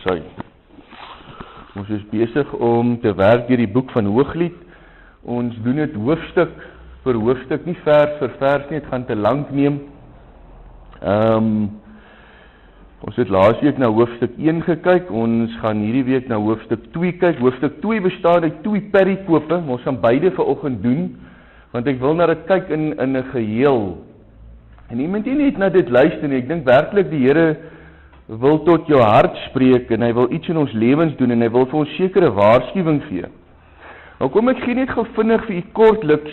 Okay. Ons is besig om te werk deur die boek van Hooglied. Ons doen dit hoofstuk vir hoofstuk, nie vers vir vers nie, het gaan te lank neem. Ons het laas week na hoofstuk 1 gekyk, ons gaan hierdie week na hoofstuk 2 kyk. Hoofstuk 2 bestaan uit 2 perikope, ons gaan beide vanoggend doen, want ek wil na dit kyk in 'n geheel. En iemand nie net na dit luister nie, ek dink werklik die Here wil tot jou hart spreek, en hy wil iets in ons lewens doen, en hy wil vir ons sekere waarskuwing gee. Nou kom ek gee net gou vinnig vir u kortliks,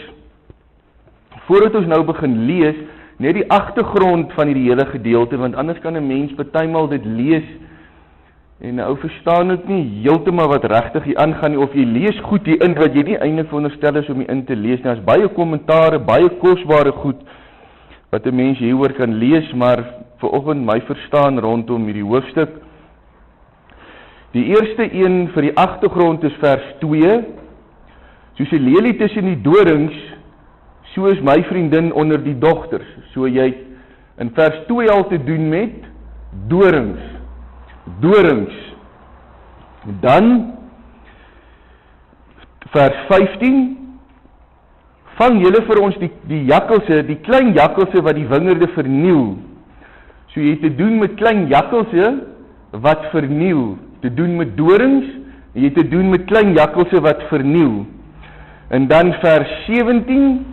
voordat ons nou begin lees, net die agtergrond van hierdie hele gedeelte, want anders kan 'n mens partymal dit lees, en ou verstaan dit nie heeltemal wat regtig hier aangaan nie, of jy lees goed hier in, wat jy nie eintlik veronderstel is om hier in te lees nie. Daar's baie kommentare, baie kosbare goed, wat 'n mens hieroor kan lees, maar vanoggend my verstaan rondom hierdie hoofstuk. Die eerste een vir die agtergrond is vers 2, soos 'n lelie tussen die dorings, so is my vriendin onder die dogters. So jy in vers 2 al te doen met dorings. Dan vers 15, vang julle vir ons die jakkalse, die klein jakkalse wat die wingerde verniel. So jy het te doen met klein jakkalse wat verniel, te doen met dorings, en jy het te doen met klein jakkalse wat verniel. En dan vers 17,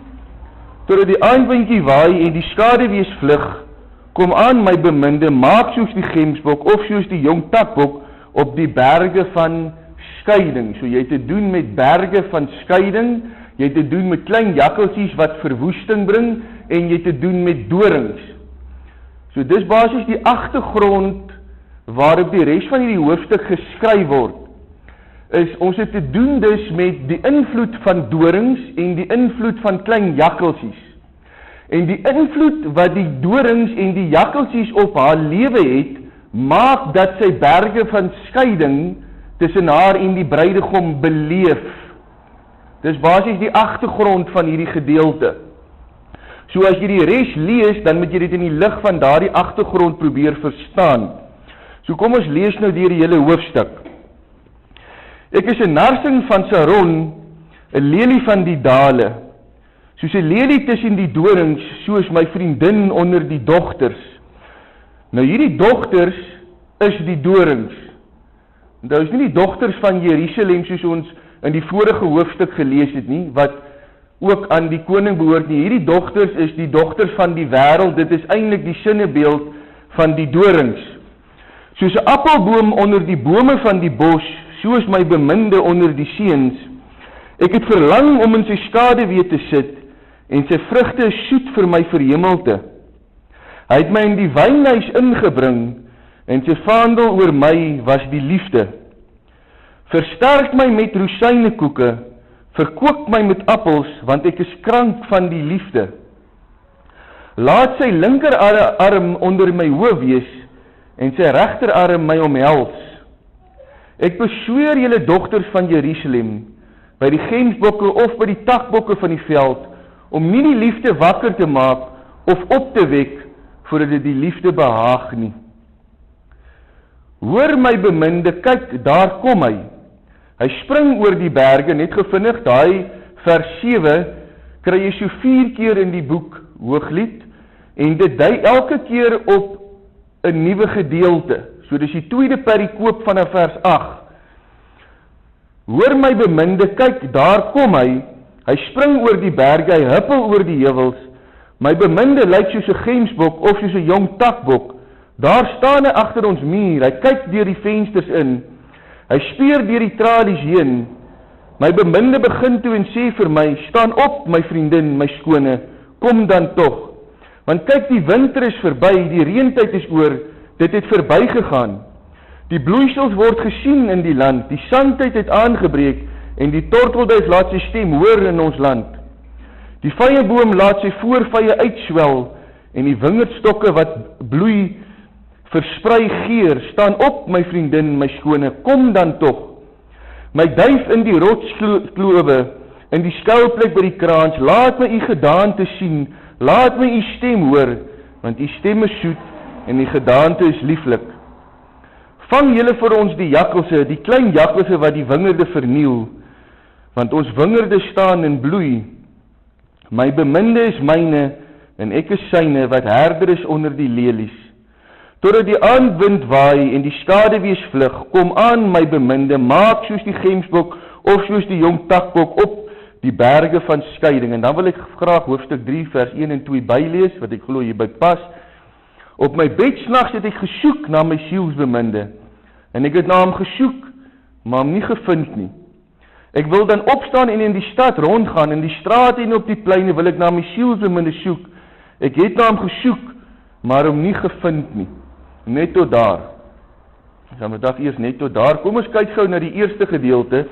totdat die aandwindjie waai en die skaduwees vlug, kom aan my beminde, maak soos die gemsbok of soos die jong takbok op die berge van skeiding. So jy het te doen met berge van skeiding, jy het te doen met klein jakkalsies wat verwoesting bring, en jy het te doen met dorings. So dis basies die agtergrond waarop die res van hierdie hoofstuk geskryf word. Is ons het te doen dus met die invloed van dorings en die invloed van klein jakkalsies. En die invloed wat die dorings en die jakkalsies op haar lewe het, maak dat sy berge van skeiding tussen haar en die bruidegom beleef. Dis basies die agtergrond van hierdie gedeelte. So as jy die res lees, dan moet jy dit in die lig van daardie agtergrond probeer verstaan. So kom ons lees nou deur die hele hoofstuk. Ek is 'n narsing van Saron, 'n lelie van die dale. Soos 'n lelie tussen die dorings, soos my vriendin onder die dogters. Nou hierdie dogters is die dorings. Dit is nie die dogters van Jerusalem soos ons in die vorige hoofstuk gelees het nie, wat ook aan die koning behoort nie. Hierdie dogters is die dogters van die wêreld. Dit is eintlik die sinnebeeld van die dorings. Soos 'n appelboom onder die bome van die bos, so is my beminde onder die seuns. Ek het verlang om in sy skaduwee te sit, en sy vrugte is soet vir my verhemelte. Hy het my in die wynhuis ingebring, en sy vaandel oor my was die liefde. Versterk my met rosijnekoeke, verkook my met appels, want ek is krank van die liefde. Laat sy linkerarm onder my hoof wees, en sy regterarm my omhels. Ek besweer julle dogters van Jerusalem, by die gemsbokke of by die takbokke van die veld, om nie die liefde wakker te maak, of op te wek, voordat dit die liefde behaag nie. Hoor my beminde, kyk, daar kom hy. Hy spring oor die berge, net gevindig, daai vers 7, kry jy so 4 keer in die boek Hooglied, en dit dui elke keer op 'n nuwe gedeelte. So dis die tweede perikoop vanaf vers 8. Hoor my beminde, kyk, daar kom hy. Hy spring oor die berge, hy huppel oor die heuwels. My beminde lyk soos 'n gemsbok of soos 'n jong takbok. Daar staan hy agter ons muur, hy kyk deur die vensters in. Hy speer deur die tralies heen. My beminde begin toe en sê vir my, staan op my vriendin, my skone, kom dan tog. Want kyk, die winter is verby, die reentyd is oor, dit het verbygegaan. Die bloeisels word gesien in die land, die sandtyd het aangebreek, en die tortelduif laat sy stem hoor in ons land. Die vyeboom laat sy voorvye uitswel, en die wingerdstokke wat bloei versprei geur. Staan op my vriendin, my skone, kom dan tog. My duif in die rotsklowe, in die skuilplek by die kraans, laat my u gedaante sien, laat my u stem hoor, want u stem is soet, en die gedaante is lieflik. Vang julle vir ons die jakkalse, die klein jakkalse wat die wingerde verniel, want ons wingerde staan en bloei. My beminde is myne, en ek is syne, wat herder is onder die lelies. Totdat die aandwind waai en die skaduwees vlug, kom aan my beminde, maak soos die gemsbok, of soos die jong takbok op die berge van skeiding. En dan wil ek graag hoofstuk 3 vers 1 en 2 bylees, wat ek glo hierby pas. Op my bed snags het ek gesoek na my sielsbeminde, en ek het na hom gesoek, maar hom nie gevind nie. Ek wil dan opstaan en in die stad rondgaan, in die strate en op die pleine wil ek na my sielsbeminde soek. Ek het na hom gesoek, maar hom nie gevind nie. Net tot daar. Ons gaan vandag eers net tot daar. Kom ons kyk gou na die eerste gedeelte.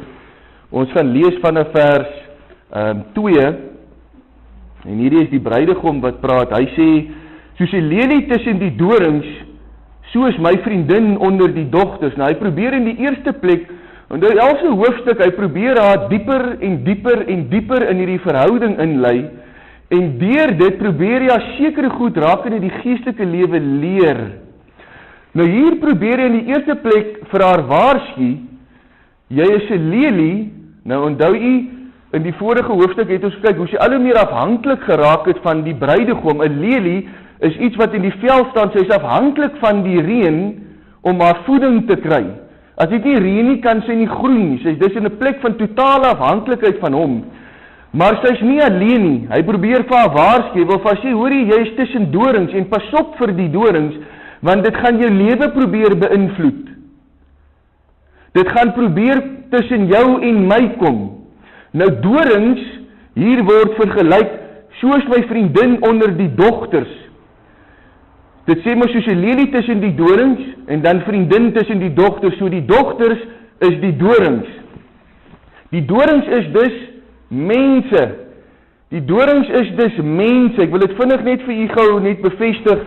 Ons gaan lees vanaf vers 2, en hierdie is die bruidegom wat praat. Hy sê, soos 'n lelie tussen die dorings, so is my vriendin onder die dogters. Nou hy probeer in die eerste plek, en die elfde hoofstuk, hy probeer haar dieper en dieper en dieper in hierdie verhouding inlei, en deur dit probeer hy haar sekere goed rakende die geestelike lewe leer. Nou hier probeer hy in die eerste plek vir haar waarsku, jy is 'n lelie. Nou onthou u, in die vorige hoofstuk het ons gekyk hoe sy al hoe meer afhanklik geraak het van die bruidegom. 'n Lelie is iets wat in die veld staan, sy is afhanklik van die reën om haar voeding te kry. As dit nie reën nie, kan sy nie groei nie. Sy is dus in 'n plek van totale afhanklikheid van hom. Maar sy is nie alleen nie. Hy probeer vir haar waarsku, wil vir haar sê, hoorie, jy is tussen dorings en pas op vir die dorings, want dit gaan jou lewe probeer beïnvloed. Dit gaan probeer tussen jou en my kom. Nou dorings, hier word vergelyk, soos my vriendin onder die dogters. Dit sê maar soos 'n lelie tussen die dorings, en dan vriendin tussen die dogters, so die dogters is die dorings. Die dorings is dus mense. Die dorings is dus mense. Ek wil dit vinnig net vir u gou net bevestig.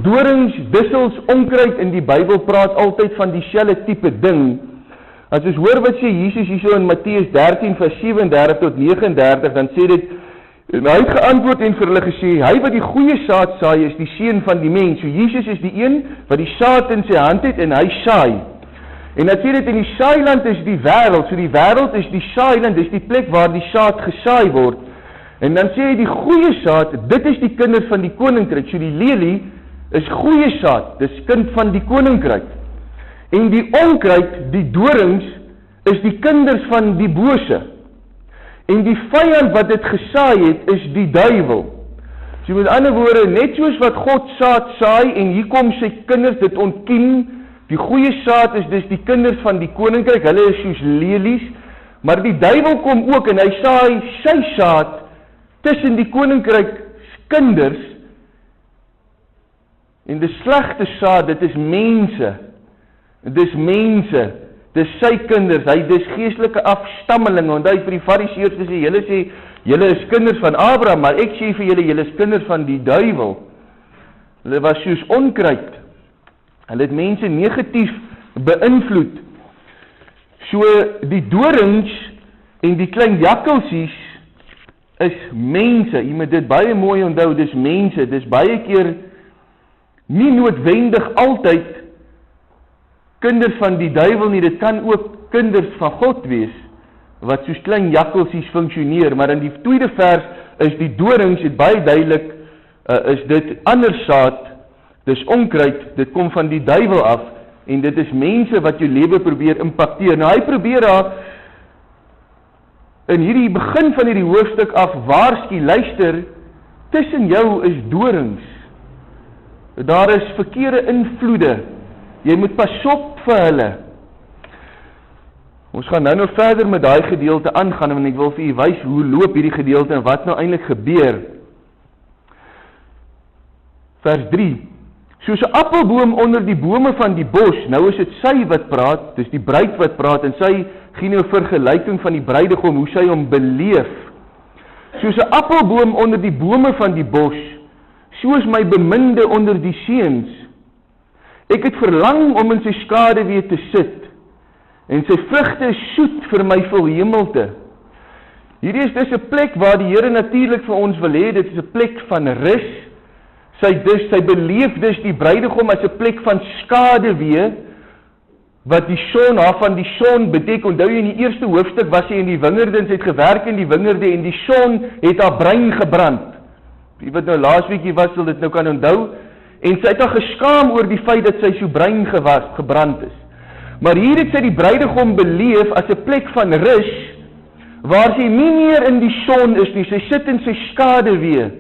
Dorings, dissels, onkruid in die Bybel praat altyd van dieselfde tipe ding. As ons hoor wat sê Jesus hierso in Matteus 13 vers 37 tot 39, dan sê dit, en hy het geantwoord en vir hulle gesê, hy wat die goeie saad saai is die seun van die mens. So Jesus is die een wat die saad in sy hand het en hy saai. En dan sê dit in die saailand is die wêreld. So die wêreld is die saailand, dis die plek waar die saad gesaai word. En dan sê hy die goeie saad, dit is die kinders van die koninkryk. So die lelie is goeie saad, dis kind van die koninkryk. En die onkruid, die dorings, is die kinders van die bose. En die vyand wat dit gesaai het, is die duiwel. So met ander woorde, net soos wat God saad saai, en hier kom sy kinders dit ontkiem, die goeie saad is dus die kinders van die koninkryk, hulle is soos lelies, maar die duiwel kom ook, en hy saai sy saad, tussen die koninkryk kinders, en die slegte saad, dit is mense, dis mense, dis sy kinders, hy dis geestelike afstammelinge, want hy vir die fariseërs gesê, julle is kinders van Abraham, maar ek sê vir julle is kinders van die duiwel. Hulle was soos onkruid, hulle het mense negatief beïnvloed. So die dorings en die klein jakkalsies is mense, jy moet dit baie mooi onthou, dis mense, dis baie keer nie noodwendig altyd kinders van die duiwel nie, dit kan ook kinders van God wees, wat soos klein jakkalsies funksioneer, maar in die tweede vers is die dorings, het baie duidelik, is dit ander saad, dis onkruid, dit kom van die duiwel af, en dit is mense wat jou lewe probeer impakteer. Nou hy probeer daar, in hierdie begin van hierdie hoofstuk af, waarsku, luister, tussen jou is dorings, daar is verkeerde invloede, jy moet pas op vir hulle. Ons gaan nou verder met daai gedeelte aangaan, en ek wil vir u wys hoe loop hierdie gedeelte en wat nou eintlik gebeur. Vers 3. Soos 'n appelboom onder die bome van die bos, nou is dit sy wat praat, dis die bruid wat praat, en sy gee nou 'n vergelyking van die bruidegom, hoe sy hom beleef. Soos 'n appelboom onder die bome van die bos, soos my beminde onder die seuns. Ek het verlang om in sy skaduwee te sit, en sy vrugte is soet vir my volhemelte. Hierdie is dus 'n plek waar die Here natuurlik vir ons wil hê, dit is 'n plek van rus. Sy beleef dus die bruidegom as 'n plek van skaduwee, wat die son, van die son beteken. Onthou jy in die eerste hoofstuk was sy in die wingerde en sy het gewerk in die wingerde en die son het haar brein gebrand. Die wat nou laasweekie was, sal dit nou kan onthou. En sy het haar geskaam oor die feit dat sy so brein gebrand is. Maar hier het sy die bruidegom beleef as 'n plek van rus, waar sy nie meer in die son is nie, sy sit in sy skaduwee.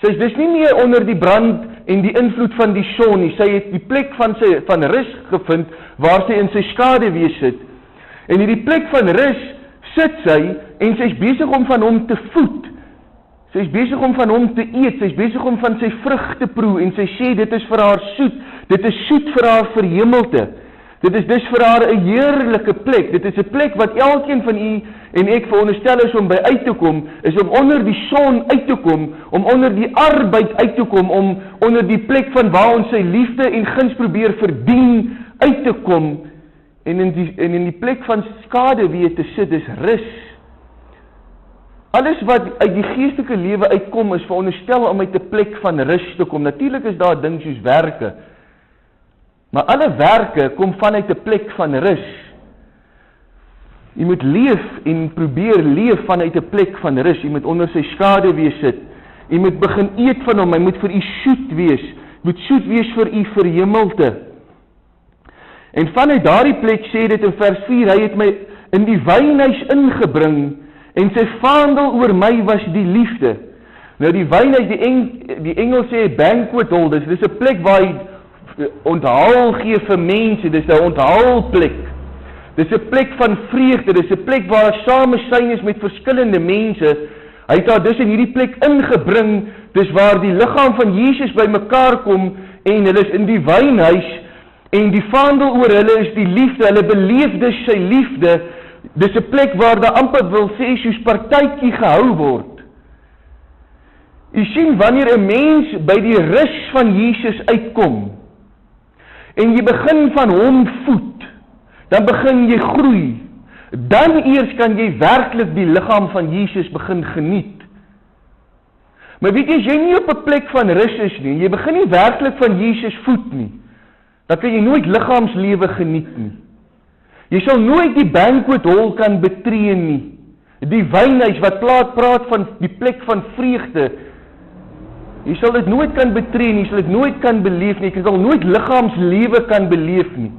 Sy is dus nie meer onder die brand en die invloed van die son nie, sy het die plek van rus gevind, waar sy in sy skaduwee sit. En in die plek van rus sit sy, en sy is besig om van hom te voed. Sy is besig om van hom te eet, sy is besig om van sy vrug te proe, en sy sê, dit is vir haar soet, dit is soet vir haar verhemelte. Dit is dus vir haar 'n heerlike plek, dit is 'n plek wat elkeen van u en ek veronderstel is om by uit te kom, is om onder die son uit te kom, om onder die arbeid uit te kom, om onder die plek van waar ons sy liefde en guns probeer verdien, uit te kom, en in die plek van skaduwee te sit, is rus. Alles wat uit die geestelike lewe uitkom, is veronderstel om uit 'n plek van rus te kom. Natuurlik is daar ding soos werke, maar alle werke kom vanuit 'n plek van rus. Jy moet leef en probeer leef vanuit 'n plek van rus. Jy moet onder sy skaduwee sit. Jy moet begin eet van hom. Hy moet vir u soet wees. Hy moet soet wees vir u verhemelte. En vanuit daardie plek sê dit in vers 4, hy het my in die wynhuis ingebring en sy vaandel oor my was die liefde. Nou die wynhuis, die Engels sê banquet hall, dis 'n plek waar hy onthaal gee vir mense, dis 'n onthaalplek. Dis 'n plek van vreugde, dis 'n plek waar samesyn is met verskillende mense. Hy het daar dus in hierdie plek ingebring, dis waar die liggaam van Jesus bymekaar kom, en hulle is in die wynhuis, en die vaandel oor hulle is die liefde, hulle beleef dus sy liefde. Dis 'n plek waar daar amper wil sê, soos partytjie gehou word. U sien, wanneer 'n mens by die rus van Jesus uitkom, en jy begin van hom voed, dan begin jy groei. Dan eers kan jy werklik die liggaam van Jesus begin geniet. Maar weet jy, as jy nie op 'n plek van rus is nie, jy begin nie werklik van Jesus voed nie, dan kan jy nooit liggaamslewe geniet nie. Jy sal nooit die banquet hall kan betree nie. Die wynhuis wat praat van die plek van vreugde. Jy sal dit nooit kan betree nie, jy sal dit nooit kan beleef nie, jy sal nooit liggaamslewe kan beleef nie.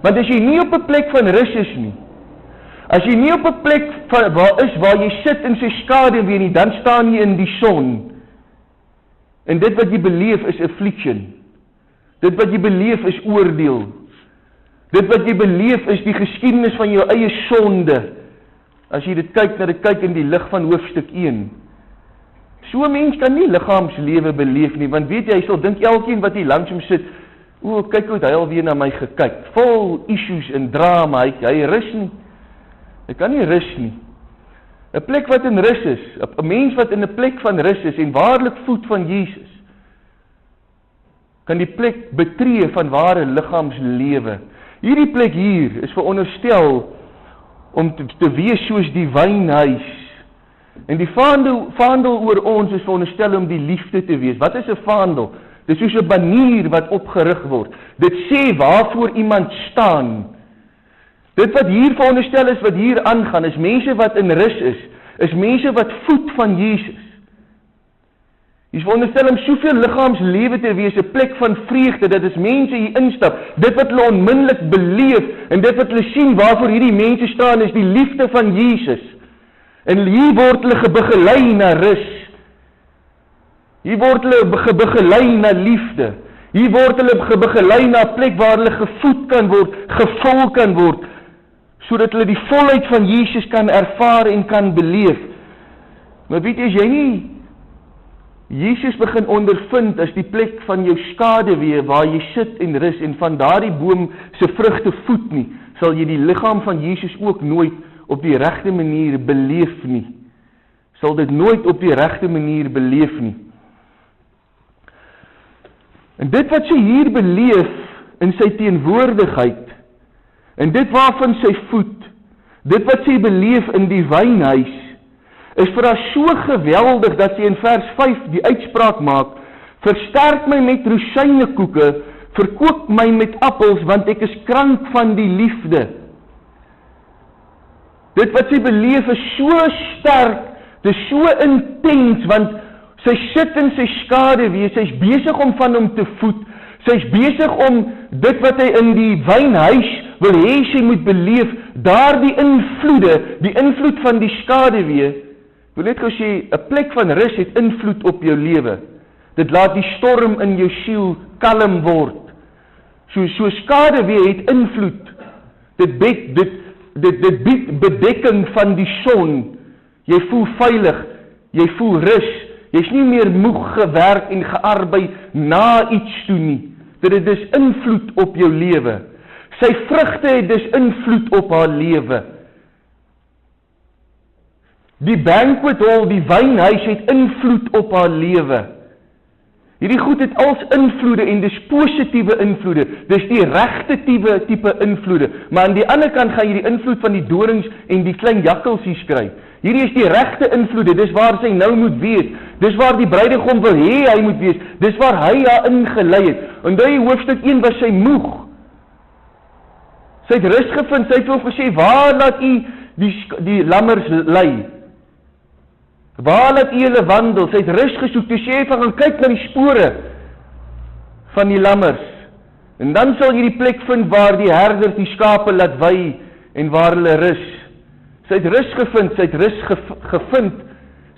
Want as jy nie op 'n plek van rus is nie, as jy nie op 'n plek waar jy sit in sy skaduwee nie, dan staan jy in die son. En dit wat jy beleef is affliction. Dit wat jy beleef is oordeel. Dit wat jy beleef is die geskiedenis van jou eie sonde. As jy dit kyk in die lig van hoofstuk 1. So 'n mens kan nie liggaamslewe beleef nie, want weet jy, hy sal dink elkeen wat hier langs hom sit, kyk hoe hy alweer na my gekyk, vol issues en drama, hy rus nie. Hy kan nie rus nie. 'n plek wat in rus is, 'n mens wat in 'n plek van rus is en waarlik voed van Jesus, kan die plek betree van ware liggaamslewe. Hierdie plek hier is veronderstel om te wees soos die wynhuis. En die vaandel oor ons is veronderstel om die liefde te wees. Wat is 'n vaandel? Dit is soos 'n banier wat opgerig word. Dit sê waarvoor iemand staan. Dit wat hier veronderstel is, wat hier aangaan, is mense wat in rus is mense wat voed van Jesus. Jy is veronderstel om soveel liggaamslewe te wees, 'n plek van vreugde, dat as mense hier instap, dit wat hulle onmiddellik beleef, en dit wat hulle sien waarvoor hierdie mense staan, is die liefde van Jesus. En hier word hulle begelei na rus. Hier word hulle begelei na liefde. Hier word hulle begelei na 'n plek waar hulle gevoed kan word, gevul kan word, sodat hulle die volheid van Jesus kan ervaar en kan beleef. Maar weet jy, as jy nie Jesus begin ondervind as die plek van jou skaduwee waar jy sit en rus en van daardie boom se vrugte voed nie, sal jy die liggaam van Jesus ook nooit op die regte manier beleef nie. Sal dit nooit op die regte manier beleef nie. En dit wat sy hier beleef in sy teenwoordigheid, en dit waarvan sy voed, dit wat sy beleef in die wynhuis, is vir haar so geweldig dat sy in vers 5 die uitspraak maak, versterk my met rosynekoeke, verkoop my met appels, want ek is krank van die liefde. Dit wat sy beleef is so sterk, dit is so intens, want sy sit in sy skaduwee, sy is besig om van hom te voed, sy is besig om dit wat hy in die wynhuis wil hê sy moet beleef, daar die invloede, die invloed van die skaduwee, wil net as jy 'n plek van rus het invloed op jou lewe, dit laat die storm in jou siel kalm word, so skaduwee het invloed, dit bied bedekking van die son, jy voel veilig, jy voel rus, jy is nie meer moeg gewerk en gearbei na iets toe nie, dit het dus invloed op jou lewe, sy vrugte het dus invloed op haar lewe, die banquet hall, die wynhuis het invloed op haar lewe, hierdie goed het als invloede en dis positiewe invloede, dis die regte tipe invloede, maar aan die ander kant gaan jy die invloed van die dorings en die klein jakkelsies kry. Hierdie is die regte invloede, dis waar sy nou moet wees, dis waar die bruidegom wil hê hy moet wees, dis waar hy haar ingelei het. En die hoofstuk 1 was sy moeg. Sy het rus gevind, sy het vir hom gesê, waar laat u die lammers lei? Waar laat u julle wandel? Sy het rus gesoek, toe sê hy van gaan kyk na die spore van die lammers. En dan sal jy die plek vind waar die herder die skape laat wei en waar hulle rus. Sy het rus gevind, sy het rus gevind,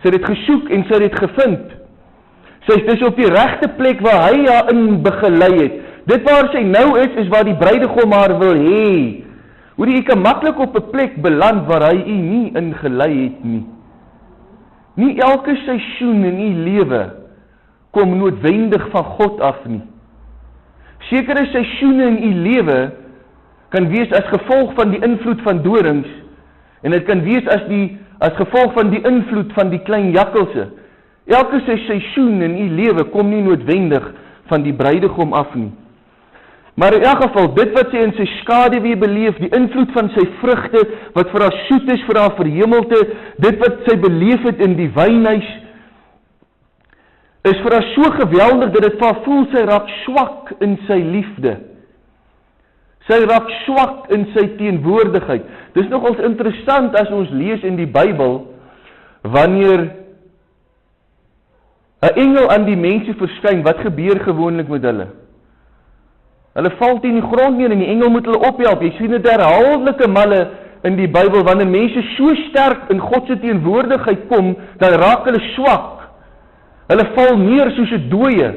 sy het dit gesoek en sy het dit gevind. Sy is dus op die regte plek waar hy haar in begelei het. Dit waar sy nou is waar die bruidegom haar wil hê. Hoe jy kan maklik op 'n plek beland waar hy u nie ingelei het nie. Nie elke seisoen in u lewe kom noodwendig van God af nie. Sekere seisoene in u lewe kan wees as gevolg van die invloed van dorings en dit kan wees as gevolg van die invloed van die klein jakkelse. Elke seisoen in u lewe kom nie noodwendig van die bruidegom af nie. Maar in elk geval, dit wat sy in sy skaduwee beleef, die invloed van sy vrugte, wat vir haar soet is, vir haar verhemelte, dit wat sy beleef het in die wynhuis, is vir haar so geweldig, dat het vir haar voel, sy raak swak in sy liefde. Sy raak swak in sy teenwoordigheid. Dis nogals interessant as ons lees in die Bybel, wanneer 'n engel aan die mense verskyn, wat gebeur gewoonlik met hulle? Hulle val teen die grond neer en die engel moet hulle ophelp. Jy sien dit herhaaldelike male in die Bybel, wanneer mense so sterk in God se teenwoordigheid kom, dan raak hulle swak. Hulle val neer soos 'n dooie.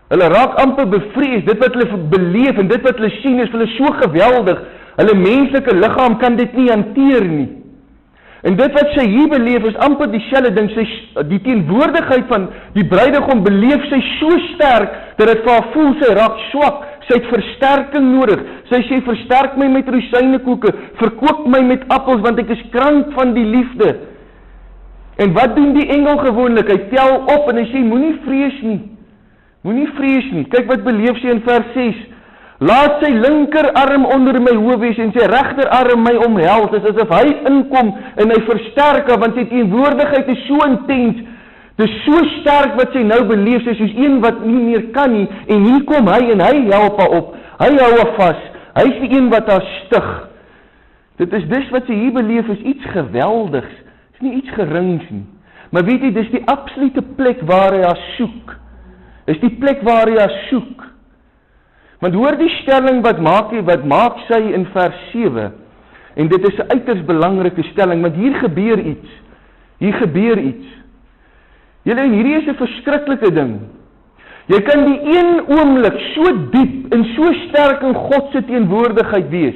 Hulle raak amper bevrees. Dit wat hulle beleef en dit wat hulle sien is vir hulle so geweldig. Hulle menslike liggaam kan dit nie hanteer nie. En dit wat sy hier beleef is amper dieselfde ding. Die teenwoordigheid van die bruidegom beleef sy so sterk, dat dit vir haar voel sy raak swak. Sy het versterking nodig. Sy sê, versterk my met rozijnekoeke, verkoop my met appels, want ek is krank van die liefde. En wat doen die engel gewoonlik? Hy tel op en hy sê, moenie vrees nie. Moenie vrees nie. Kyk wat beleef sy in vers 6. Laat sy linkerarm onder my hoof wees en sy regterarm my omhels. Dit is asof hy inkom en hy versterk haar, want sy teenwoordigheid is so intens. Dit is so sterk wat sy nou beleef, sy is soos een wat nie meer kan nie, en hier kom hy en hy help haar op, hy hou haar vas, hy is die een wat haar stig. Dit is dis wat sy hier beleef, is iets geweldigs, is nie iets gerings nie, maar weet jy, dis die absolute plek waar hy haar soek, is die plek waar hy haar soek, want hoor die stelling wat maak sy in vers 7, en dit is 'n uiters belangrike stelling, want hier gebeur iets, julle, en hierdie is 'n verskriklike ding. Jy kan die een oomblik so diep en so sterk in God se teenwoordigheid wees,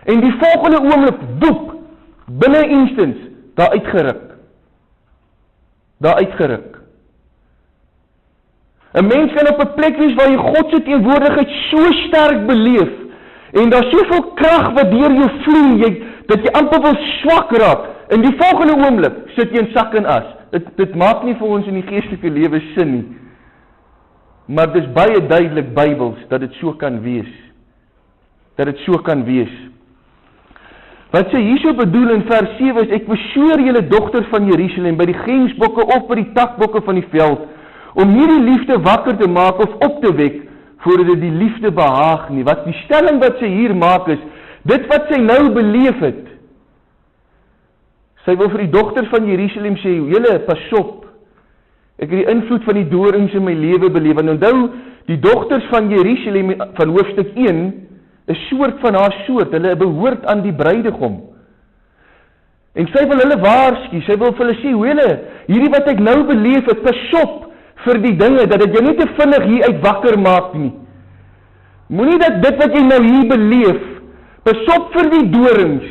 en die volgende oomblik, doep, binne instance, daar uitgeruk. 'n Mens kan op 'n plek wees waar jy God se teenwoordigheid so sterk beleef, en daar soveel krag wat deur jou vloei, dat jy amper wil swak raak, en die volgende oomblik sit jy in sak en as. Dit maak nie vir ons in die geestelike lewe sin nie, maar dit is baie duidelik Bybels, dat dit so kan wees. Wat sy hierso bedoel in vers 7 is, ek beswoor julle dogters van Jerusalem, by die grensbokke of by die takbokke van die veld, om hierdie liefde wakker te maak of op te wek, voordat dit die liefde behaag nie. Wat die stelling wat sy hier maak is, dit wat sy nou beleef het, sy wil vir die dogters van Jerusalem sê, julle, pas op, ek het die invloed van die dorings in my lewe beleef, en onthou, die dogters van Jerusalem, van hoofstuk 1, is soort van haar soort, hulle behoort aan die bruidegom, en sy wil hulle waarsku, sy wil vir hulle sê, julle, hierdie wat ek nou beleef het, pas op, vir die dinge, dat dit jou nie te vinnig hier uit wakker maak nie. Moenie dat dit wat jy nou hier beleef, pasop vir die dorings,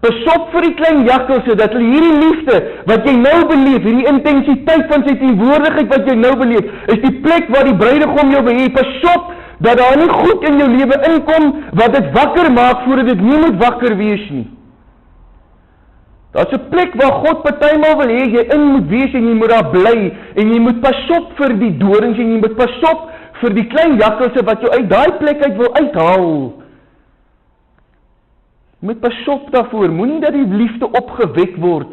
pasop vir die klein jakkelse, dat hulle hierdie liefde, wat jy nou beleef, hierdie intensiteit van sy teenwoordigheid wat jy nou beleef, is die plek waar die bruidegom jou behê, pasop, dat daar nie goed in jou lewe inkom, wat dit wakker maak, voordat dit nie moet wakker wees nie. Daar is 'n plek waar God partymal wil hê, jy in moet wees en jy moet daar bly, en jy moet pasop vir die dorings, en jy moet pasop vir die klein jakkelse wat jou uit daai plek uit wil uithaal. Jy moet pasop daarvoor, moenie dat die liefde opgewek word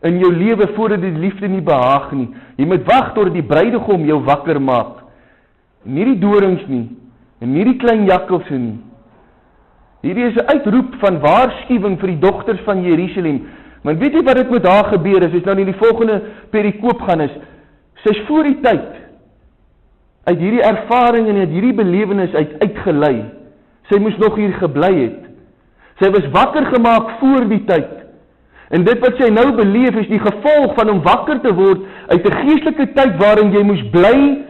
in jou lewe, voordat die liefde nie behaag nie. Jy moet wag tot die bruidegom jou wakker maak. Nie die dorings nie, en nie die klein jakkelse nie. Hierdie is 'n uitroep van waarskuwing vir die dogters van Jerusalem. Maar weet jy wat dit met haar gebeur is, as nou in die volgende perikoop gaan is, sy is voor die tyd, uit hierdie ervaring en uit hierdie belewenis uitgelei. Sy moes nog hier gebly het. Sy was wakker gemaak voor die tyd. En dit wat sy nou beleef is die gevolg van om wakker te word uit 'n geestelike tyd waarin jy moes bly,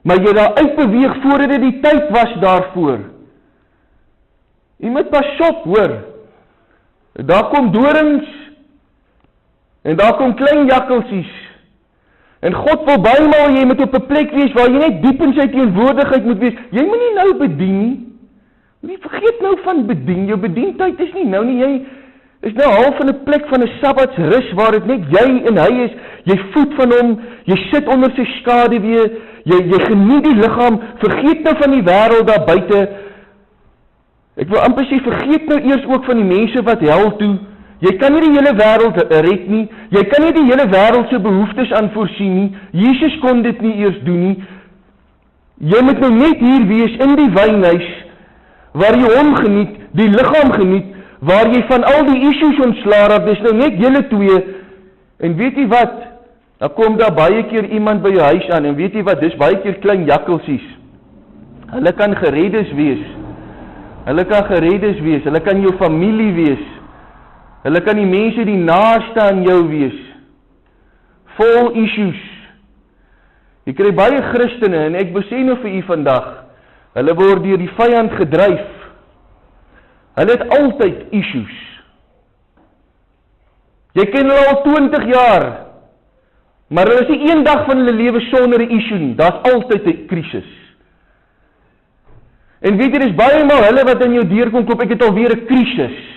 maar jy daar uitbeweeg voordat dit die tyd was daarvoor. Jy moet pasop, hoor. Daar kom dorings, en daar kom klein jakkelsies, en God wil bymal, jy moet op 'n plek wees, waar jy net diep in sy teenwoordigheid moet wees, jy moet nie nou bedien nie, jy vergeet nou van bedien, jou bedientyd is nie nou nie, jy is nou half in 'n plek van 'n sabbatsrus, waar dit net jy en hy is, jy voed van hom, jy sit onder sy skaduwee, jy geniet die liggaam, vergeet nou van die wêreld daar buite. Ek wil amper sê, vergeet nou eers ook van die mense wat hel toe. Jy kan nie die hele wêreld red nie, jy kan nie die hele wêreld se behoeftes aan voorsien nie, Jesus kon dit nie eers doen nie. Jy moet nou net hier wees in die wynhuis, waar jy hom geniet, die liggaam geniet, waar jy van al die issues ontslae raak, dis nou net julle twee, en weet jy wat, dan kom daar baie keer iemand by jou huis aan, en weet jy wat, dis baie keer klein jakkelsies, hulle kan gereddes wees, hulle kan jou familie wees, hulle kan die mense die naaste aan jou wees, vol issues. Jy kry baie Christene, en ek besê nou vir u vandag, hulle word deur die vyand gedryf, hulle het altyd issues. Jy ken hulle al 20 jaar, maar hulle is nie een dag van hulle lewe sonder 'n issue nie, daar is altyd 'n krisis. En weet jy, dis baie maal hulle wat in jou deur kom klop, ek het alweer 'n krisis.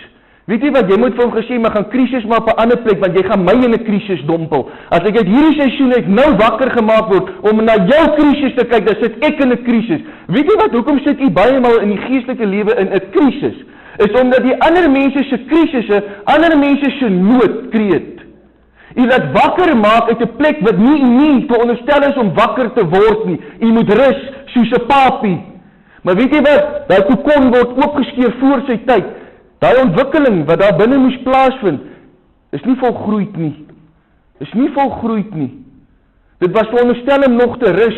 Weet jy wat, jy moet vir hom gesê, maar gaan krisis maar op 'n ander plek, want jy gaan my in 'n krisis dompel. As ek uit hierdie seisoen uit nou wakker gemaak word, om na jou krisis te kyk, dan sit ek in 'n krisis. Weet jy wat, hoekom sit jy baie maal in die geestelike lewe in 'n krisis? Is omdat die ander mense se krisisse, ander mense se noodkreet. U laat wakker maak uit 'n plek wat nie veronderstel is om wakker te word nie. U moet rus, soos 'n papie. Maar weet jy wat, daai kokon word oopgeskeur voor sy tyd. Daai ontwikkeling wat daar binne moes plaasvind, is nie volgroeid nie. Dit was veronderstel om nog te rus.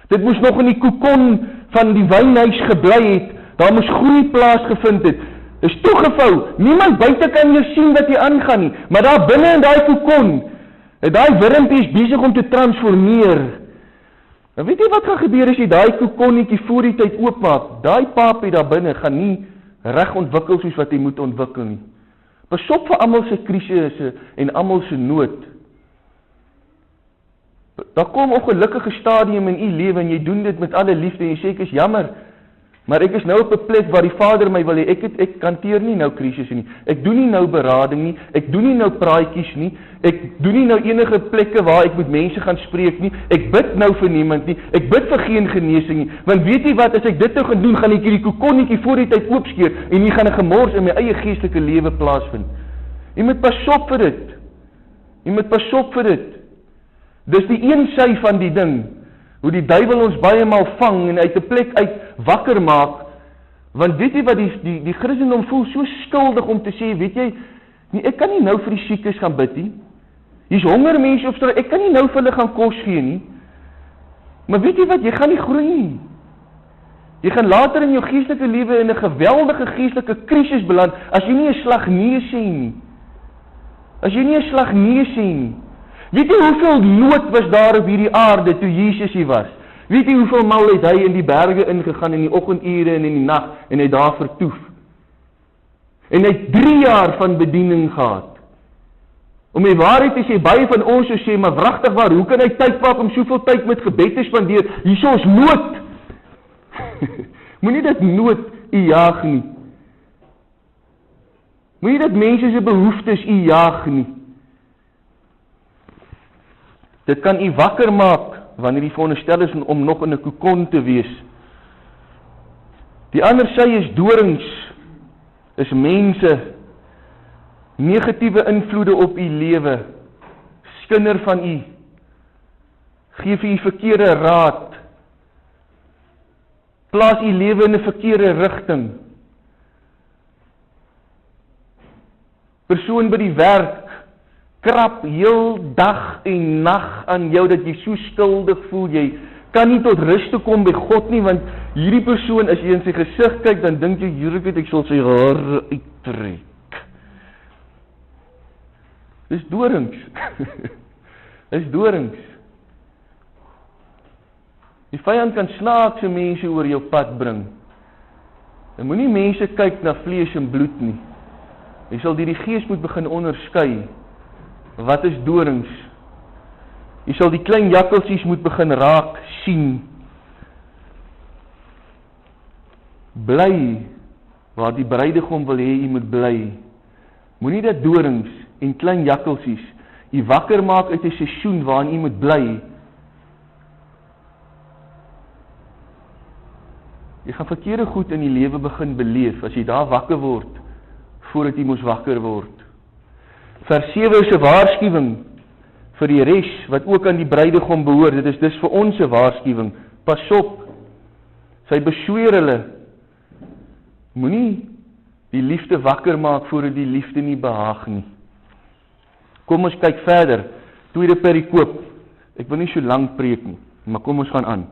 Dit moes nog in die kokon van die wynhuis gebly het. Daar moes groei plaasgevind het. Is toegevou. Niemand buite kan jou sien wat hier aangaan nie. Maar daar binne in daai kokon, daai wurmpie is besig om te transformeer. Nou weet jy wat gaan gebeur as jy daai kokonnetjie voor die tyd oopmaak? Daai papie daar binne gaan nie reg ontwikkel soos wat hy moet ontwikkel nie. Pasop vir almal se krisisse en almal se nood. Daar kom 'n ongelukkige stadium in u lewe en jy doen dit met alle liefde en jy sê ek is jammer, maar ek is nou op 'n plek waar die Vader my wil hê. Ek hanteer nie nou krisisse nie. Ek doen nie nou berading nie. Ek doen nie nou praatjies nie. Ek doen nie nou enige plekke waar ek met mense gaan spreek nie. Ek bid nou vir niemand nie. Ek bid vir geen genesing nie. Want weet jy wat, as ek dit nou gaan doen, gaan ek hierdie kokonnetjie voor die tyd oopskeer en hier gaan 'n gemors in my eie geestelike lewe plaasvind. Jy moet pasop vir dit. Dis die een sy van die ding, Hoe die duiwel ons baie maal vang en uit 'n plek uit wakker maak, want weet jy wat die Christendom voel so skuldig om te sê, weet jy, nee, ek kan nie nou vir die siekes gaan bid nie. Hier's honger mense op straat, ek kan nie nou vir hulle gaan kos gee nie. Maar weet jy wat, jy gaan nie groei nie. Jy gaan later in jou geestelike lewe in 'n geweldige geestelike krisis beland, as jy nie 'n slag nee sê nie. As jy nie 'n slag nee sê nie. Weet jy hoeveel nood was daar op hierdie aarde toe Jesus hier was? Weet jy hoeveel maal het hy in die berge ingegaan in die oggendure en in die nag en hy daar vertoef? En hy het 3 jaar van bediening gehad. Om die waarheid te sê, baie van ons sou sê, maar wragtig waar, hoe kan hy tyd maak om soveel tyd met gebed te spandeer? Hierso is nood. Moenie dat nood u jaag nie. Moenie dat mense se behoeftes u jaag nie. Dit kan u wakker maak wanneer u veronderstel is om nog in 'n kokon te wees. Die ander sy is dorings, is mense, negatiewe invloede op u lewe, skinder van u, gee vir u verkeerde raad, plaas u lewe in 'n verkeerde rigting. Persoon by die werk krap heel dag en nag aan jou dat jy so skuldig voel, jy kan nie tot rus toe kom by God nie, want hierdie persoon, as jy in sy gesig kyk, dan dink jy, hierdie ek sal sy hare uittrek. Dis dorings. Dis dorings. Die vyand kan snaakse mense oor jou pad bring. En moenie mense kyk na vlees en bloed nie. Jy sal deur die Gees moet begin onderskei. Wat is dorings? Jy sal die klein jakkalsies moet begin raak sien. Bly waar die bruidegom wil hê jy moet bly. Moenie dat dorings en klein jakkalsies jy wakker maak uit 'n seisoen waarin jy moet bly. Jy gaan verkeerde goed in die lewe begin beleef as jy daar wakker word voordat jy moes wakker word. Vers 7 is 'n waarskuwing vir die res wat ook aan die bruidegom behoort. Dit is dus vir ons 'n waarskuwing. Pas op. Sy besweer hulle. Moenie die liefde wakker maak voordat die liefde nie behaag nie. Kom ons kyk verder. Tweede perikoop. Ek wil nie so lank preek nie, maar kom ons gaan aan.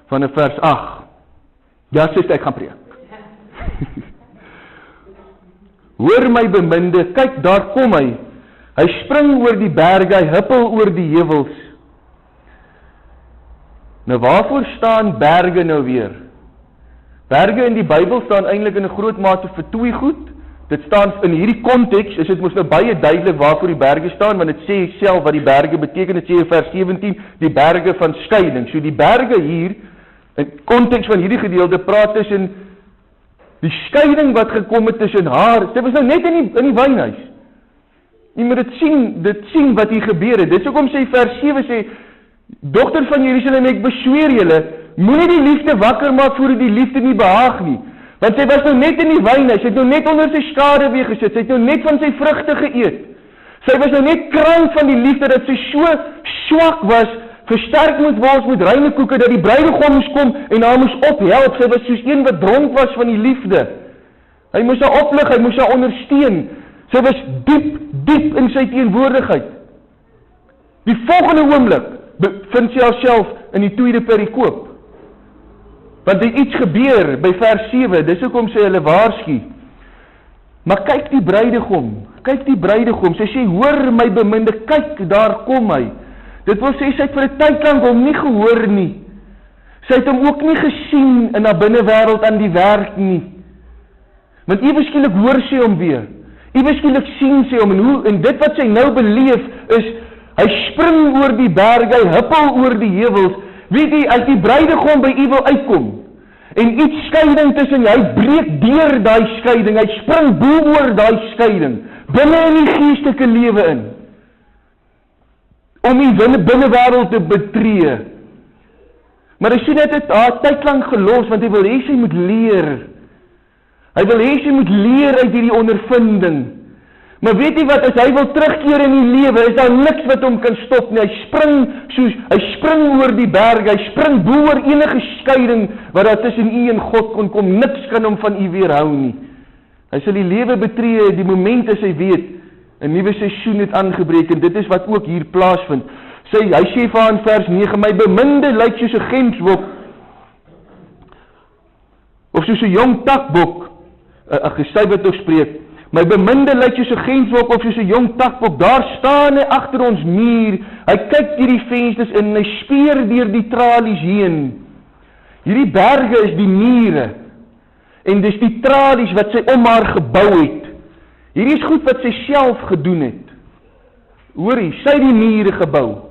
Van vers 8. Ja, sê ek gaan preek. Hoor my beminde, kyk daar kom hy. Hy spring oor die berge, hy huppel oor die heuwels. Nou waarvoor staan berge nou weer? Berge in die Bybel staan eintlik in 'n groot mate vir twee goed. Dit staan in hierdie konteks, is dit mos nou baie duidelik waarvoor die berge staan, want dit sê self wat die berge beteken. Dit sê in vers 17, die berge van skeiding. So die berge hier, in konteks van hierdie gedeelte, praat tussen die skeiding wat gekom het tussen haar. Sy was nou net in die wynhuis. Jy moet dit sien wat hier gebeur het. Dit is hoekom sê vers 7 sê, dogter van Jerusalem, ek besweer julle, moenie die liefde wakker maak voordat die liefde nie behaag nie. Want sy was nou net in die wynhuis, sy het nou net onder sy skaduwee gesit, sy het nou net van sy vrugte geëet. Sy was nou net krank van die liefde dat sy so swak was, versterk moet word met reine koeke, dat die bruidegom moes kom en haar moes ophelp. Sy was soos een wat dronk was van die liefde. Hy moes haar oplig, hy moes haar ondersteun. Sy was diep in sy teenwoordigheid. Die volgende oomblik bevind sy haarself in die tweede perikoop. Want er iets gebeur by vers 7, dis hoekom sy hulle waarsku. Maar kyk die bruidegom, sy sê, hoor my beminde, kyk, daar kom hy. Dit wil sê, sy het vir 'n tyd lank hom nie gehoor nie. Sy het hom ook nie gesien in haar binnewêreld aan die werk nie. Want ewe skielik hoor sy hom weer. Ewe skielik sien sy hom, en dit wat sy nou beleef is, hy spring oor die berge, hy huppel oor die heuwels. Weet jy, as die bruidegom by u wil uitkom, en iets skeiding tussen, hy breek deur daai skeiding, hy spring bo oor daai skeiding, binne in die geestelike lewe in, om die binnewêreld te betree. Maar hy sien dit haar tyd lank gelos, want hy wil hê sy moet leer. Hy wil hê sy moet leer uit hierdie ondervinding. Maar weet jy wat, as hy wil terugkeer in die lewe, is daar niks wat hom kan stop nie. Hy spring oor die berge, hy spring bo oor enige skeiding wat daar tussen u en God kon kom. Niks kan hom van u weerhou nie. Hy sal die lewe betree die oomblik as hy weet 'n nuwe seisoen het aangebreek, en dit is wat ook hier plaasvind. Hy sê vir haar in vers 9, my beminde lyk soos 'n gemsbok, of soos 'n jong takbok, sy wat nog spreek, my beminde lyk soos 'n gemsbok of soos 'n jong takbok, daar staan hy agter ons muur, hy kyk deur die vensters in, hy speer deur die tralies heen. Hierdie berge is die mure, en dis die tralies wat sy om haar gebou het. Hierdie is goed wat sy self gedoen het. Hoorie, sy het die mure gebou,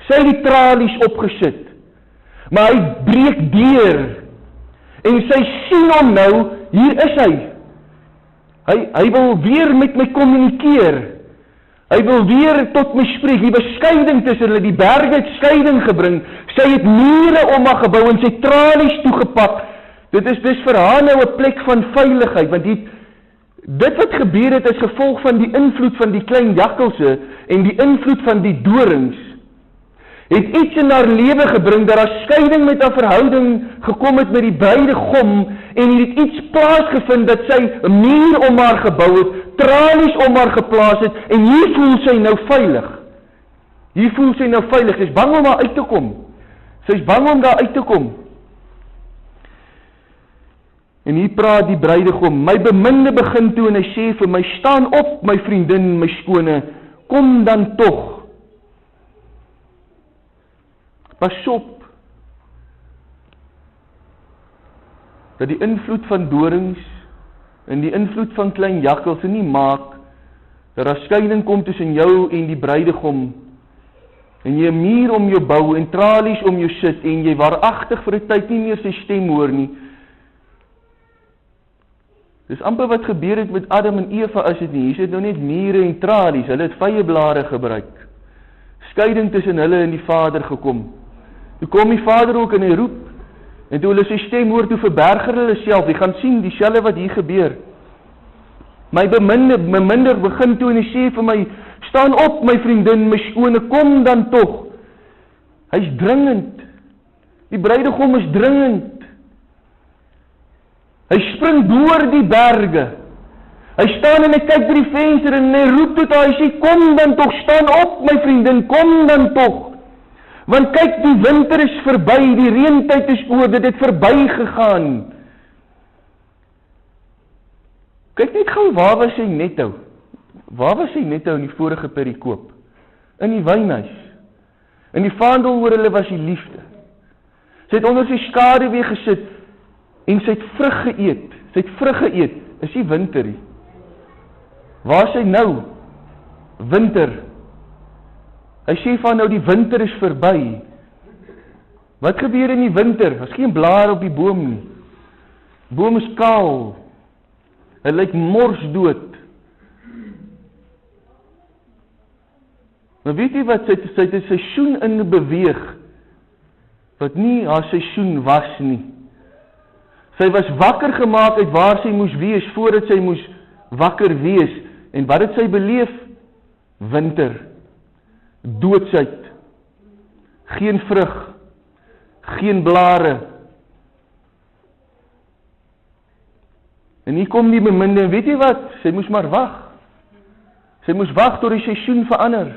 sy het die tralies opgesit, maar hy breek deur, en sy sien hom nou, hier is hy. Hy wil weer met my kommunikeer. Hy wil weer tot my spreek. Hier was skeiding tussen hulle, die berge het skeiding gebring. Sy het mure om haar gebou en sy tralies toegepak. Dit is vir haar nou 'n plek van veiligheid, want dit wat gebeur het as gevolg van die invloed van die klein jakkalse en die invloed van die dorings, het iets in haar lewe gebring, dat haar skeiding met haar verhouding gekom het met die bruidegom, en het iets plaasgevind dat sy 'n muur om haar gebou het, tralies om haar geplaas het, en hier voel sy nou veilig. Hier voel sy nou veilig, sy is bang om daar uit te kom. Sy is bang om daar uit te kom. En hier praat die bruidegom, my beminde begin toe, en hy sê vir my, staan op my vriendin, my skone, kom dan tog. Pas op, dat die invloed van dorings en die invloed van klein jakkalse nie maak, dat daar skeiding kom tussen jou en die bruidegom, en jy 'n muur om jou bou, en tralies om jou sit, en jy waaragtig vir 'n tyd nie meer sy stem hoor nie. Dis amper wat gebeur het met Adam en Eva, as dit nie, hier sit nou net mure en tralies, hulle het vyeblare gebruik, skeiding tussen hulle en die Vader gekom. Toe kom die Vader ook en hy roep, en toe hulle sy stem hoor, toe verberg hulle self, jy gaan sien, dieselfde wat hier gebeur. My beminde begin toe, en hy sê vir my, staan op my vriendin, my skone, kom dan tog. Hy is dringend, die bruidegom is dringend. Hy spring deur die berge, hy staan en hy kyk by die venster, en hy roep tot haar, hy sê, kom dan tog, staan op my vriendin, kom dan tog. Want kyk, die winter is verby, die reentyd is oor, dit het verby gegaan. Kyk net gou, waar was hy net nou? Waar was hy net nou in die vorige perikoop? In die wynhuis. In die vaandel oor hulle was die liefde. Sy het onder sy skaduwee gesit, en sy het vrug geëet. Sy het vrug geëet, is die winter nie. Waar is hy nou? Winter. Hy sê van nou, die winter is verby. Wat gebeur in die winter? Daar is geen blare op die boom nie. Die boom is kaal. Hy lyk morsdood. Maar weet jy wat, sy het 'n seisoen in beweeg, wat nie haar seisoen was nie. Sy was wakker gemaak uit waar sy moes wees, voordat sy moes wakker wees. En wat het sy beleef? Winter. Doodsheid, geen vrug, geen blare. En hier kom die beminde, en weet jy wat? Sy moes maar wag. Sy moes wag tot die seisoen verander.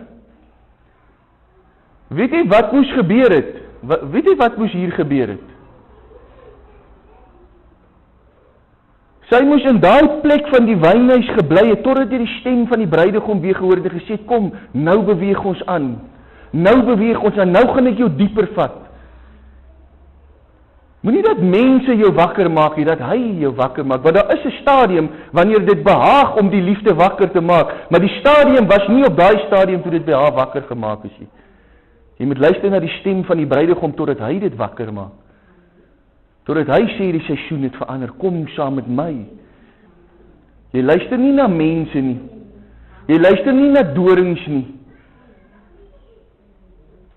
Weet jy wat moes gebeur het? Weet jy wat moes hier gebeur het? Sy moes in daai plek van die wynhuis gebly het, totdat jy die stem van die bruidegom weer gehoor het en gesê, kom, nou beweeg ons aan. Nou beweeg ons aan, nou gaan ek jou dieper vat. Moenie dat mense jou wakker maak nie, dat hy jou wakker maak, want daar is 'n stadium, wanneer dit behaag om die liefde wakker te maak, maar die stadium was nie op daai stadium toe dit by haar wakker gemaak is nie. Jy moet luister na die stem van die bruidegom, totdat hy dit wakker maak. Totdat hy sê die seisoen het verander, kom saam met my. Jy luister nie na mense nie. Jy luister nie na dorings nie.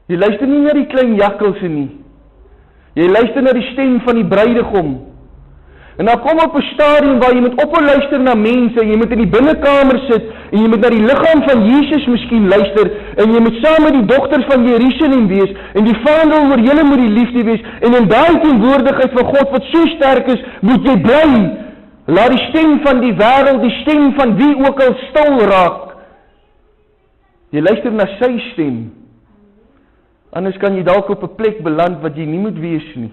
Jy luister nie na die klein jakkalse nie. Jy luister na die stem van die bruidegom. En dan kom op 'n stadium waar jy moet ophou luister na mense, jy moet in die binnekamer sit en jy moet na die liggaam van Jesus miskien luister, en jy moet saam met die dogters van Jerusalem wees, en die vaandel oor julle moet die liefde wees, en in daai teenwoordigheid van God wat so sterk is, moet jy bly. Laat die stem van die wêreld, die stem van wie ook al stil raak. Jy luister na sy stem. Anders kan jy dalk op 'n plek beland wat jy nie moet wees nie.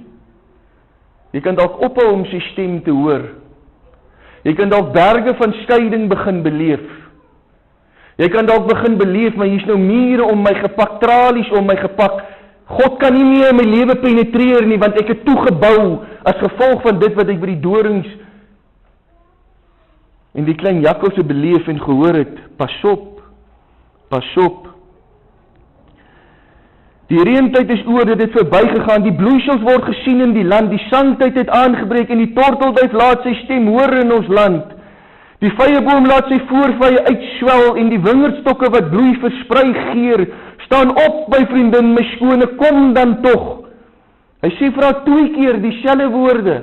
Jy kan dalk ophou om sy stem te hoor. Jy kan dalk berge van skeiding begin beleef. Jy kan dalk begin beleef, maar hier's nou mure om my gepak, tralies om my gepak. God kan nie meer in my lewe penetreer nie, want ek het toegebou as gevolg van dit wat ek by die dorings en die klein jakkalse beleef en gehoor het. Pas op, pas op. Die reëntyd is oor, dit het verbygegaan, die bloeisels word gesien in die land, die sandtyd het aangebreek en die tortelduif laat sy stem hoor in ons land. Die vyeboom laat sy voorvye uitswel en die wingerdstokke wat bloei versprei geur. Staan op, my vriendin, my skone, kom dan tog. Hy sê vir haar 2 keer dieselfde woorde.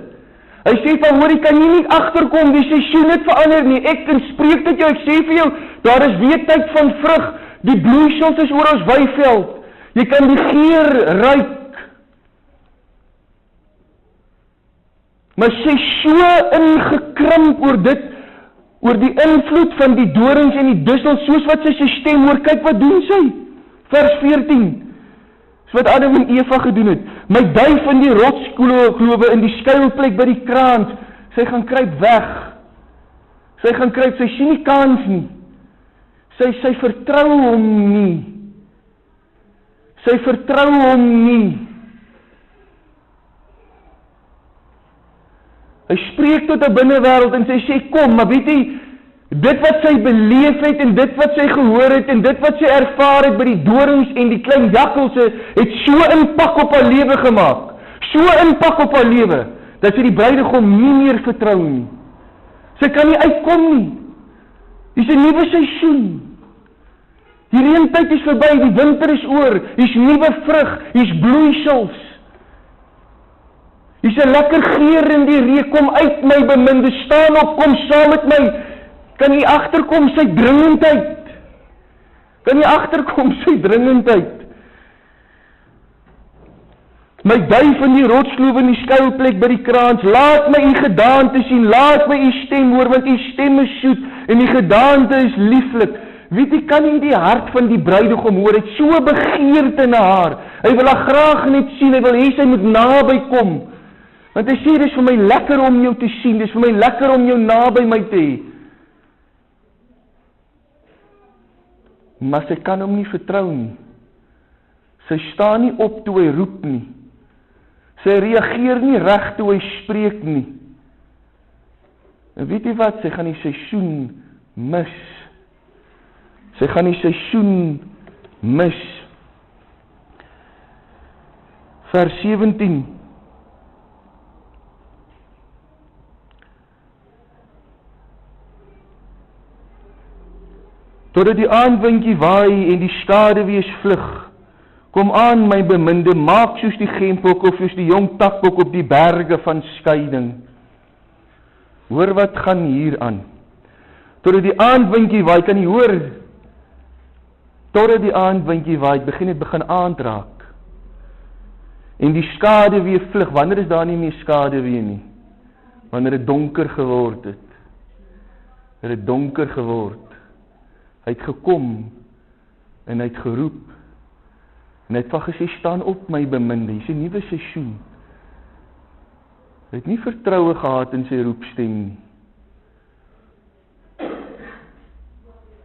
Hy sê van, hoor, jy kan nie agterkom, die seisoen het verander nie, ek spreek dit jou, ek sê vir jou, daar is weer tyd van vrug, die bloeisels is oor ons weiveld, jy kan die geur ruik, maar sy so ingekrimp oor dit, oor die invloed van die dorings en die dussel, soos wat sy stem hoor, kyk wat doen sy, vers 14, soos wat Adam en Eva gedoen het, my duif in die rotsklowe, in die skuilplek by die kraans, sy gaan kruip weg, sy gaan kruip, sy sien nie kans nie, sy vertrou hom nie, sy vertrou hom nie, hy spreek tot 'n binnewêreld en sy sê, kom, maar weet jy, dit wat sy beleef het en dit wat sy gehoor het en dit wat sy ervaar het by die dorings en die klein jakkalse het so impak op haar lewe gemaak. So impak op haar lewe dat sy die bruidegom nie meer vertrou nie. Sy kan nie uitkom nie. Dis 'n nuwe seisoen. Die reëntyd is verby, die winter is oor. Hier's nuwe vrug, hier's bloeisels. Hier's 'n lekker geur in die reuk, kom uit my beminde, staan op, kom saam met my. Kan jy agterkom sy dringendheid? Kan jy agterkom sy dringendheid? My duif in die rotsklowe in die skuilplek by die kraans, laat my u gedaante sien, laat my u stem hoor, want u stem is soet en die gedaante is lieflik. Weet jy, kan jy die hart van die bruidegom hoor, het so begeerte na haar, hy wil haar graag net sien, hy wil hê sy moet naby kom, want hy sê, dis vir my lekker om jou te sien, dis vir my lekker om jou naby my te hê, maar sy kan hom nie vertrou nie, sy staan nie op toe hy roep nie, sy reageer nie reg toe hy spreek nie, en weet jy wat, sy gaan die seisoen mis, sy gaan die seisoen mis. Vers 17. Totdat die aandwindjie waai en die skaduwees vlug, kom aan my beminde, maak soos die gempok of soos die jong takbok op die berge van skeiding. Hoor wat gaan hier aan. Totdat die aandwindjie waai, kan jy hoor, totdat die aandwindjie waai, begin aandraak. En die skaduwee vlug, wanneer is daar nie meer skaduwee nie? Wanneer het donker geword het. Het het donker geword. Hy het gekom, en hy het geroep, en hy het van gesê, staan op my beminde, hier is 'n nuwe seisoen. Hy het nie vertroue gehad in sy roepstem nie.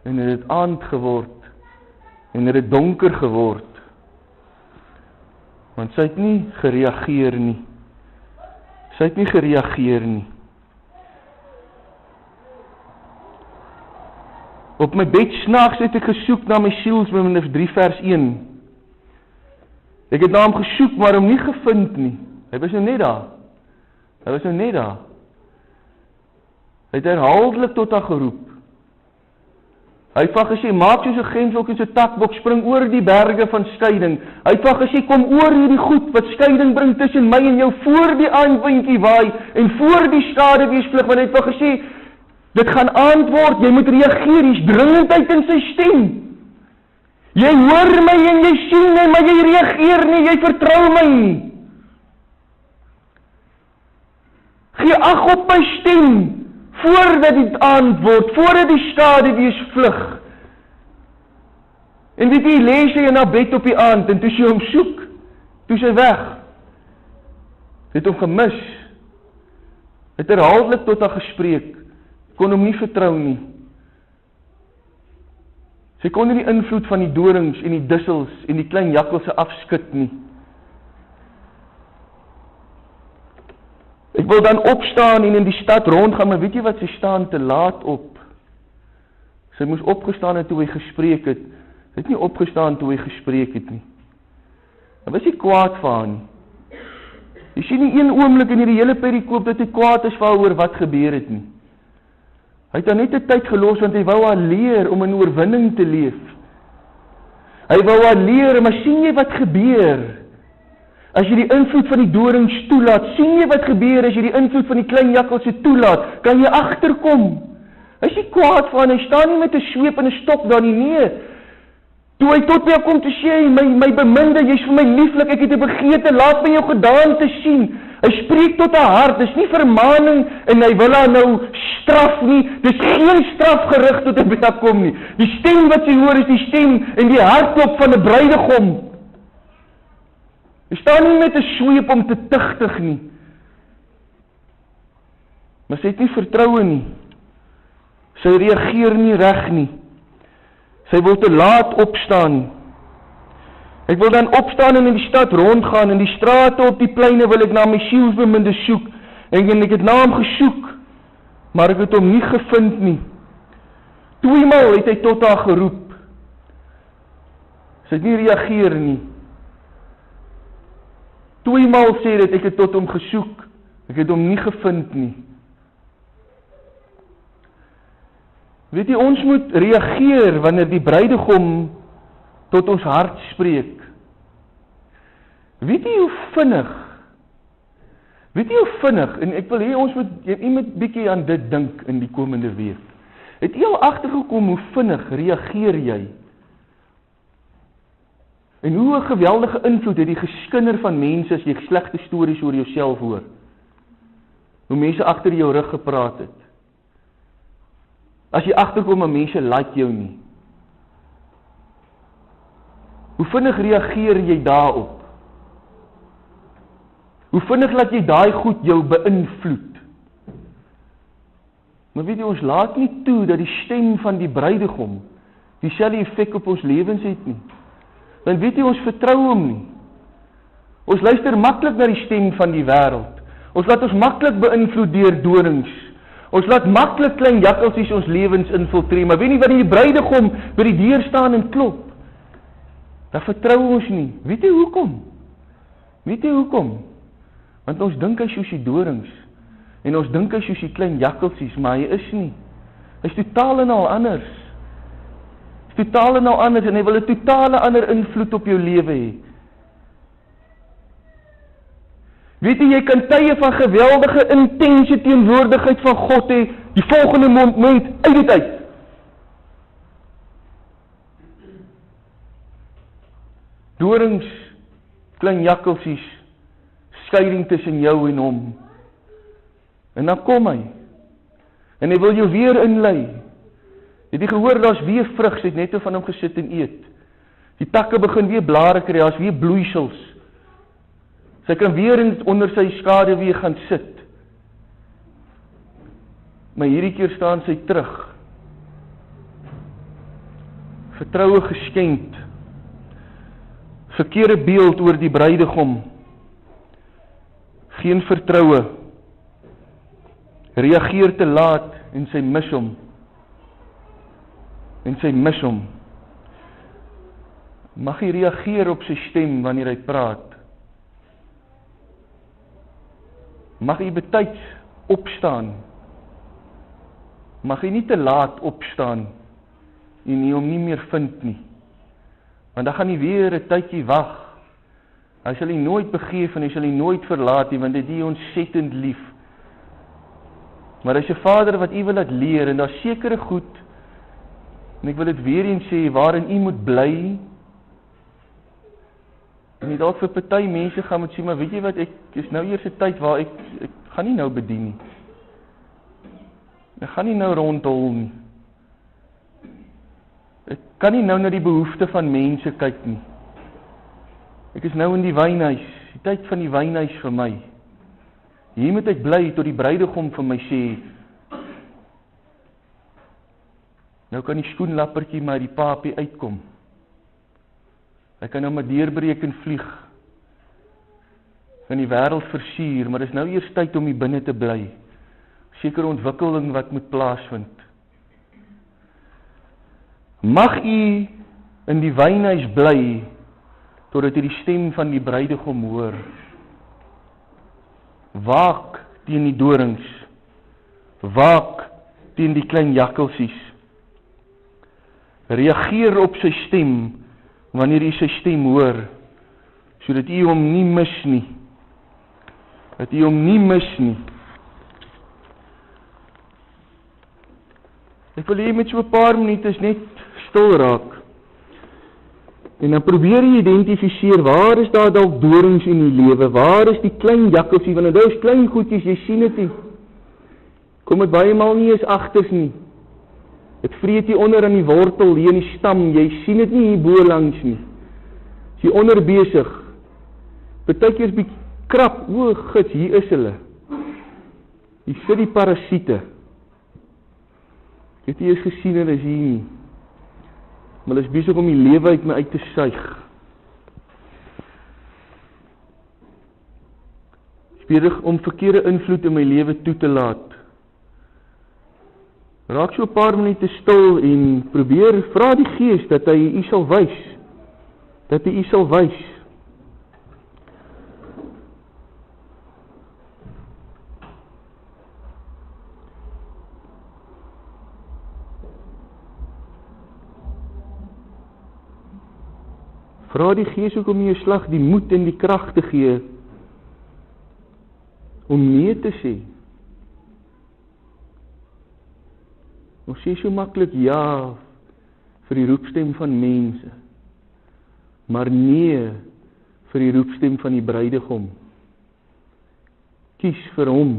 En het het aand geword, en het het donker geword, want sy het nie gereageer nie. Sy het nie gereageer nie. Op my bed snaaks het ek gesoek na my sielsbeminde, 3 vers 1. Ek het na hom gesoek, maar hom nie gevind nie. Hy was nou net daar. Hy was nou net daar. Hy het herhaaldelik tot haar geroep. Hy het van gesê, maak soos 'n gemsbok en so 'n takbok, spring oor die berge van skeiding. Hy het van gesê, kom oor hierdie goed wat skeiding bring tussen my en jou, voor die aandwindjie waai en voor die skaduwees vlug, want hy het van gesê, Dit gaan antwoord, jy moet reageer, hier's dringendheid in sy stem. Jy hoor my en jy sien my, maar jy reageer nie, jy vertrou my nie. Gee ag op my stem, voordat dit antwoord, voordat die skaduwees vlug. En weet jy, lees hy in haar bed op die aand, en toe sy hom soek, toe sy weg. Het hom gemis. Het herhaaldelik tot haar gespreek, kon hom nie vertrou nie. Sy kon nie die invloed van die dorings en die dussels en die klein jakkelse afskud nie. Ek wil dan opstaan en in die stad rondgaan, maar weet jy wat, sy staan te laat op. Sy moes opgestaan het toe hy gespreek het. Sy het nie opgestaan toe hy gespreek het nie. Dan was hy kwaad vir haar nie. Jy sien nie een oomblik in hierdie hele perikoop dat hy kwaad is vir haar oor wat gebeur het nie. Hy het dan net 'n tyd gelos, want hy wou haar leer om in oorwinning te leef. Hy wou haar leer, maar sien jy wat gebeur? As jy die invloed van die dorings toelaat, sien jy wat gebeur as jy die invloed van die klein jakkelse toelaat? Kan jy agterkom? Hy is nie kwaad vir haar, hy staan nie met 'n sweep en 'n stok daar nie, nee. Toe hy tot my kom te sê, my beminde, jy's vir my lieflik, ek het 'n begeerte, laat my jou gedaante sien. Hy spreek tot haar hart, dis nie vermaning en hy wil haar nou straf nie, dis geen straf gerig tot 'n by kom nie. Die stem wat sy hoor is die stem en die hartklop van 'n bruidegom. Hy staan nie met 'n sweep om te tigtig nie. Maar sy het nie vertroue nie. Sy reageer nie reg nie. Sy wil te laat opstaan. Ek wil dan opstaan en in die stad rondgaan, in die strate op die pleine wil ek na my sielsbeminde soek, en ek het na hom gesoek, maar ek het hom nie gevind nie. Tweemaal het hy tot haar geroep. Sy het nie reageer nie. Tweemaal sê dit, ek het tot hom gesoek, ek het hom nie gevind nie. Weet jy, ons moet reageer wanneer die bruidegom tot ons hart spreek. Weet jy hoe vinnig, en ek wil hê ons moet bietjie aan dit dink in die komende week. Het jy al agtergekom hoe vinnig reageer jy? En hoe 'n geweldige invloed het die geskinder van mense as jy slegte stories oor jouself hoor? Hoe mense agter jou rug gepraat het. As jy agterkom en mense like jou nie. Hoe vinnig reageer jy daarop? Hoe vinnig laat jy daai goed jou beïnvloed? Maar weet jy, ons laat nie toe dat die stem van die bruidegom dieselfde effek op ons lewens het nie. Dan weet jy, ons vertrou hom nie. Ons luister maklik na die stem van die wêreld. Ons laat ons maklik beïnvloed deur dorings. Ons laat maklik klein jakkalsies ons lewens infiltreer, maar weet nie wanneer die bruidegom by die deur staan en klop, dan vertrou ons nie. Weet jy hoekom? Want ons dink hy is soos die dorings, en ons dink hy is soos die klein jakkalsies, maar hy is nie. Hy is totaal en al anders. En hy wil 'n totale ander invloed op jou lewe hê. Weet jy kan tye van geweldige, intense teenwoordigheid van God hê, die volgende moment uit dit uit. Dorings, klein jakkalsies, skeiding tussen jou en hom. En dan kom hy. En hy wil jou weer inlei. Het jy gehoor, daar's weer vrug, sy het net van hom gesit en eet. Die takke begin weer blare kry, daar's weer bloeisels. Sy kan weer onder sy skaduwee gaan sit. Maar hierdie keer staan sy terug. Vertroue geskenk. Verkeerde beeld oor die bruidegom. Geen vertroue. Reageer te laat en sy mis hom. Mag hy reageer op sy stem wanneer hy praat. Mag hy betyds opstaan. Mag hy nie te laat opstaan en hom nie meer vind nie. Want dan gaan hy weer 'n tydjie wag. Hy sal hy nooit begeef en hy sal hy nooit verlaat nie, want hy het ontsettend lief. Maar hy's 'n Vader wat u wil laat leer, en daar's sekere goed, en ek wil dit weer eens sê, waarin u moet bly, en jy dalk vir party mense gaan moet sê, maar weet jy wat, ek is nou eers 'n tyd waar ek gaan nie nou bedien nie. Ek gaan nie nou rondhol nie. Ek kan nie nou na die behoefte van mense kyk nie. Ek is nou in die wynhuis, die tyd van die wynhuis vir my. Hier moet ek bly tot die bruidegom vir my sê, nou kan die skoenlappertjie maar die papie uitkom. Hy kan nou maar deurbreek en vlieg, van die wêreld versier, maar dis nou eers tyd om hier binne te bly. Sekere ontwikkeling wat moet plaasvind. Mag u in die wynhuis bly, totdat u die stem van die bruidegom hoor. Waak teen die dorings, waak teen die klein jakkelsies. Reageer op sy stem, wanneer u sy stem hoor, sodat u hom nie mis nie. Dat u hom nie mis nie. Ek wil hier met so 'n paar minute net stil raak. En dan probeer jy identifiseer, waar is daar dalk dorings in die lewe? Waar is die klein jakkelsie? Want dit is klein goedjies, jy sien dit nie. Kom dit baie maal nie eens agters nie. Dit vreet jy onder aan die wortel, hier in die stam, jy sien dit nie hier bo langs nie. As jy onder besig, partykeer is bietjie krap, o gits, hier is hulle. Hier sit die parasiete. Ek het nie eens gesien hulle is hier nie. Maar hulle is besig om die lewe uit my uit te suig. Besig om verkeerde invloed in my lewe toe te laat. Raak so 'n paar minute stil en probeer, vra die Gees dat hy u sal wys. Dat hy u sal wys. Vra die Gees ook om jou slag die moed en die krag te gee om nee te sê. Ons sê so maklik ja vir die roepstem van mense, maar nee vir die roepstem van die bruidegom. Kies vir hom.